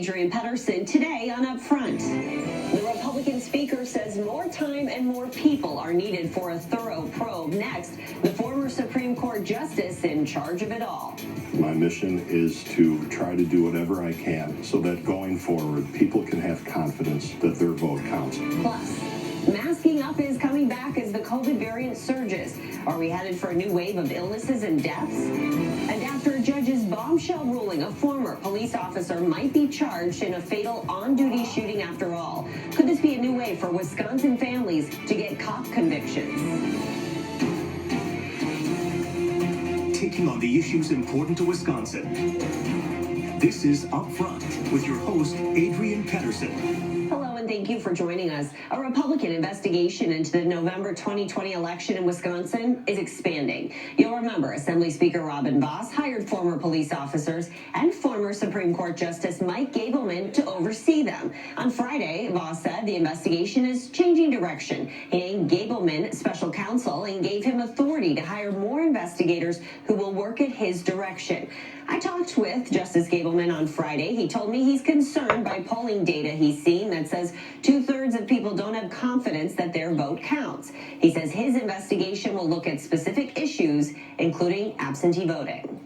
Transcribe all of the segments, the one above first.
Adrian Pedersen today on Upfront. The Republican speaker says more time and more people are needed for a thorough probe. Next, the former Supreme Court justice in charge of it all. My mission is to try to do whatever I can so that going forward, people can have confidence that their vote counts. Plus, masking up is coming back as the COVID variant surges. Are we headed for a new wave of illnesses and deaths? And after a judge's bombshell ruling, a former police officer might be charged in a fatal on-duty shooting after all. Could this be a new way for Wisconsin families to get cop convictions? Taking on the issues important to Wisconsin. This is Upfront with your host, Adrian Pedersen. Hello, and thank you for joining us. A Republican investigation into the November 2020 election in Wisconsin is expanding. You'll remember Assembly Speaker Robin Vos hired former police officers and former Supreme Court Justice Mike Gableman to oversee them. On Friday, Vos said the investigation is changing direction. He named Gableman special counsel and gave him authority to hire more investigators who will work at his direction. I talked with Justice Gableman on Friday. He told me he's concerned by polling data he's seen that says 2/3 of people don't have confidence that their vote counts. He says his investigation will look at specific issues, including absentee voting.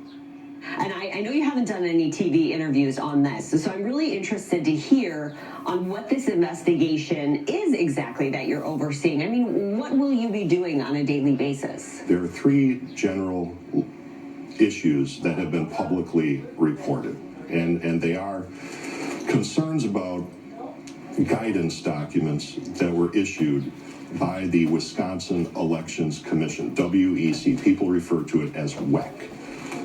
And I know you haven't done any TV interviews on this, so I'm really interested to hear on what this investigation is exactly that you're overseeing. I mean, what will you be doing on a daily basis? There are three general issues that have been publicly reported, and they are concerns about guidance documents that were issued by the Wisconsin Elections Commission, WEC. People refer to it as WEC.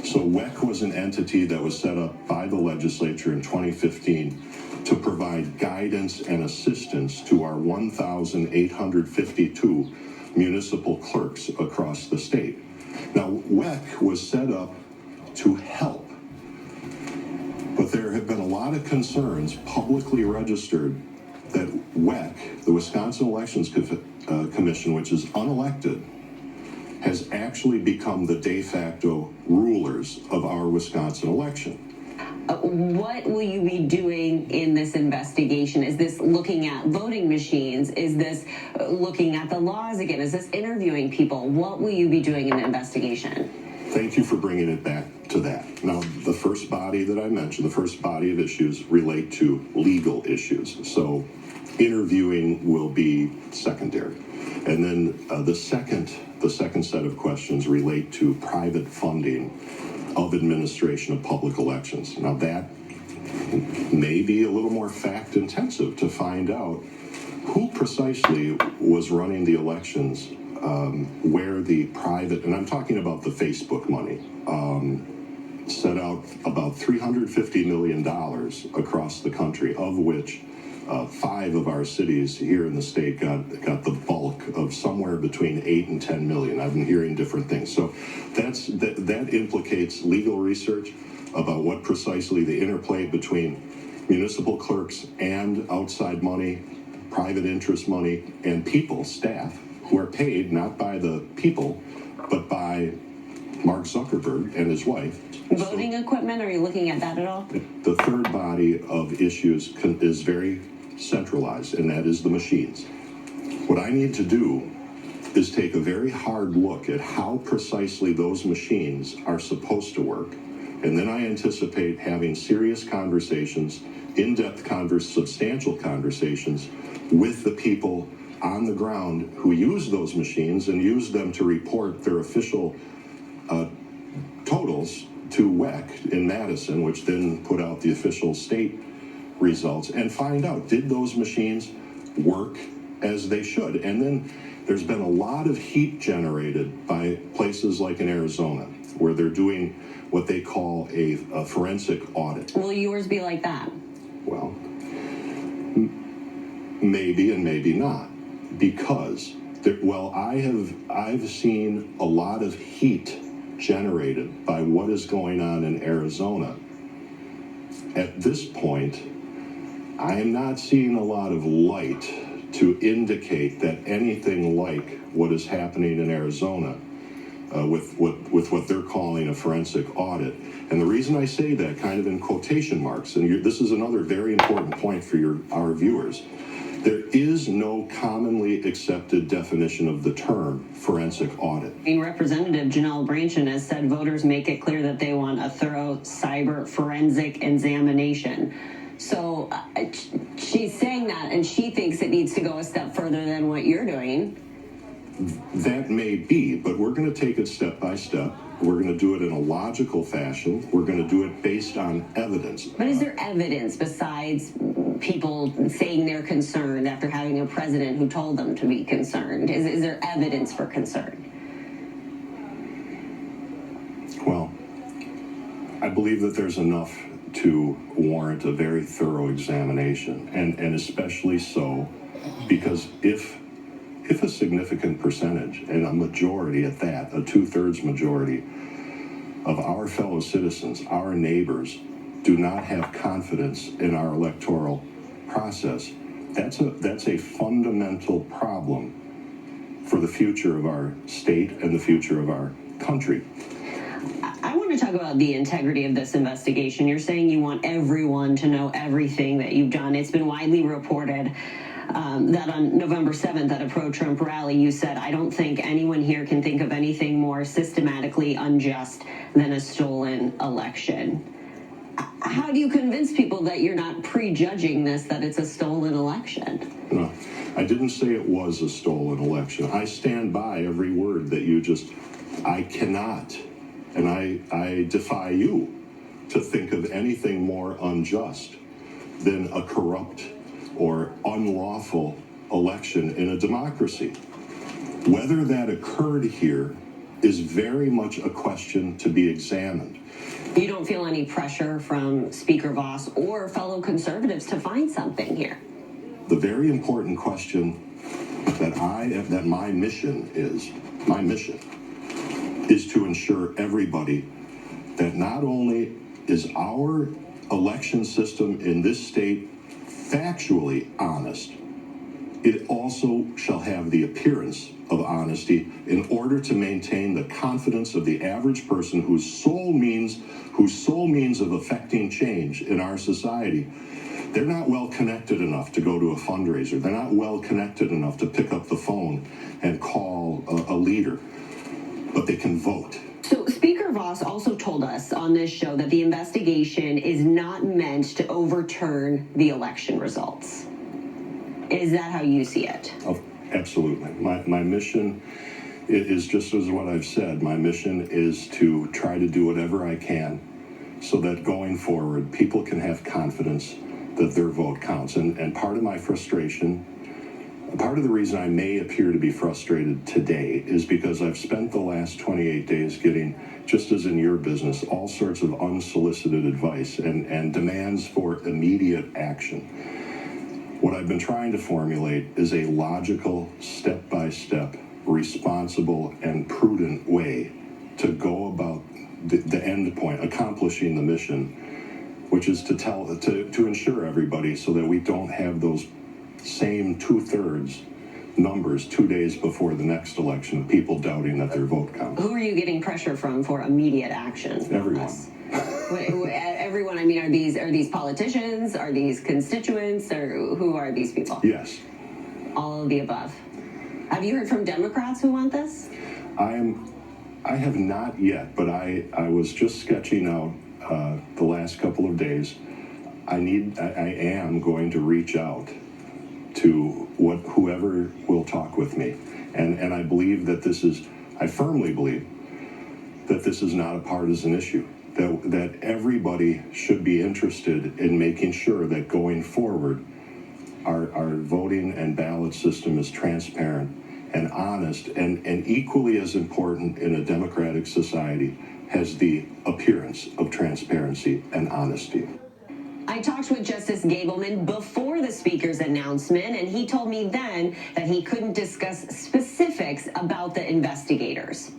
So WEC was an entity that was set up by the legislature in 2015 to provide guidance and assistance to our 1,852 municipal clerks across the state. Now, WEC was set up to help, but there have been a lot of concerns publicly registered that WEC, the Wisconsin Elections Commission, which is unelected, has actually become the de facto rulers of our Wisconsin election. What will you be doing in this investigation? Is this looking at voting machines? Is this looking at the laws again? Is this interviewing people? What will you be doing in the investigation? Thank you for bringing it back to that. Now, the first body that I mentioned, the first body of issues relate to legal issues. So interviewing will be secondary. And then the second set of questions relate to private funding of administration of public elections. Now, that may be a little more fact intensive to find out who precisely was running the elections, where the private, and I'm talking about the Facebook money, set out about $350 million across the country, of which 5 of our cities here in the state got the bulk of somewhere between 8 and 10 million. I've been hearing different things. So that implicates legal research about what precisely the interplay between municipal clerks and outside money, private interest money, and people, staff, who are paid not by the people, but by Mark Zuckerberg and his wife. Voting equipment, are you looking at that at all? The third body of issues is very centralized, and that is the machines. What I need to do is take a very hard look at how precisely those machines are supposed to work, and then I anticipate having serious conversations, in-depth substantial conversations with the people on the ground who use those machines and use them to report their official totals to WEC in Madison, which then put out the official state results, and find out, did those machines work as they should? And then there's been a lot of heat generated by places like in Arizona, where they're doing what they call a forensic audit. Will yours be like that? Well, maybe and maybe not, because I've seen a lot of heat generated by what is going on in Arizona. At this point, I am not seeing a lot of light to indicate that anything like what is happening in Arizona with what they're calling a forensic audit. And the reason I say that, kind of in quotation marks, and this is another very important point for our viewers, there is no commonly accepted definition of the term forensic audit. Representative Janelle Brandtjen has said voters make it clear that they want a thorough cyber forensic examination. So she's saying that, and she thinks it needs to go a step further than what you're doing. That may be, but we're going to take it step by step. We're going to do it in a logical fashion. We're going to do it based on evidence. But is there evidence besides people saying they're concerned after having a president who told them to be concerned? Is there evidence for concern? Well, I believe that there's enough to warrant a very thorough examination, and especially so because if a significant percentage, and a majority at that, a 2/3 majority of our fellow citizens, our neighbors, do not have confidence in our electoral process, that's a fundamental problem for the future of our state and the future of our country. I want to talk about the integrity of this investigation. You're saying you want everyone to know everything that you've done. It's been widely reported that on November 7th at a pro-Trump rally, you said, "I don't think anyone here can think of anything more systematically unjust than a stolen election." How do you convince people that you're not prejudging this, that it's a stolen election? No, I didn't say it was a stolen election. I stand by every word that you just, I cannot, and I defy you to think of anything more unjust than a corrupt or unlawful election in a democracy. Whether that occurred here is very much a question to be examined. You don't feel any pressure from Speaker Voss or fellow conservatives to find something here? The very important question that my mission is to ensure everybody that not only is our election system in this state factually honest, it also shall have the appearance of honesty in order to maintain the confidence of the average person whose sole means of affecting change in our society. They're not well connected enough to go to a fundraiser. They're not well connected enough to pick up the phone and call a leader, but they can vote. So Speaker Voss also told us on this show that the investigation is not meant to overturn the election results. Is that how you see it? Oh, absolutely. My mission is just as what I've said. My mission is to try to do whatever I can so that going forward, people can have confidence that their vote counts. And part of my frustration, part of the reason I may appear to be frustrated today is because I've spent the last 28 days getting, just as in your business, all sorts of unsolicited advice and demands for immediate action. What I've been trying to formulate is a logical, step-by-step, responsible, and prudent way to go about the end point, accomplishing the mission, which is to ensure everybody so that we don't have those same 2/3 numbers 2 days before the next election, people doubting that their vote counts. Who are you getting pressure from for immediate action? Everyone. Everyone, I mean, are these politicians? Are these constituents? Or who are these people? Yes. All of the above. Have you heard from Democrats who want this? I have not yet, but I was just sketching out the last couple of days. I am going to reach out to whoever will talk with me. And I believe that I firmly believe that this is not a partisan issue. That everybody should be interested in making sure that going forward, our voting and ballot system is transparent and honest, and equally as important in a democratic society has the appearance of transparency and honesty. I talked with Justice Gableman before the Speaker's announcement, and he told me then that he couldn't discuss specifics about the investigators.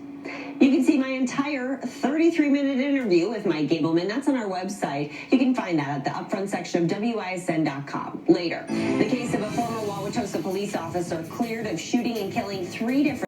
You can see my entire 33-minute interview with Mike Gableman. That's on our website. You can find that at the upfront section of WISN.com. Later, the case of a former Wauwatosa police officer cleared of shooting and killing 3 different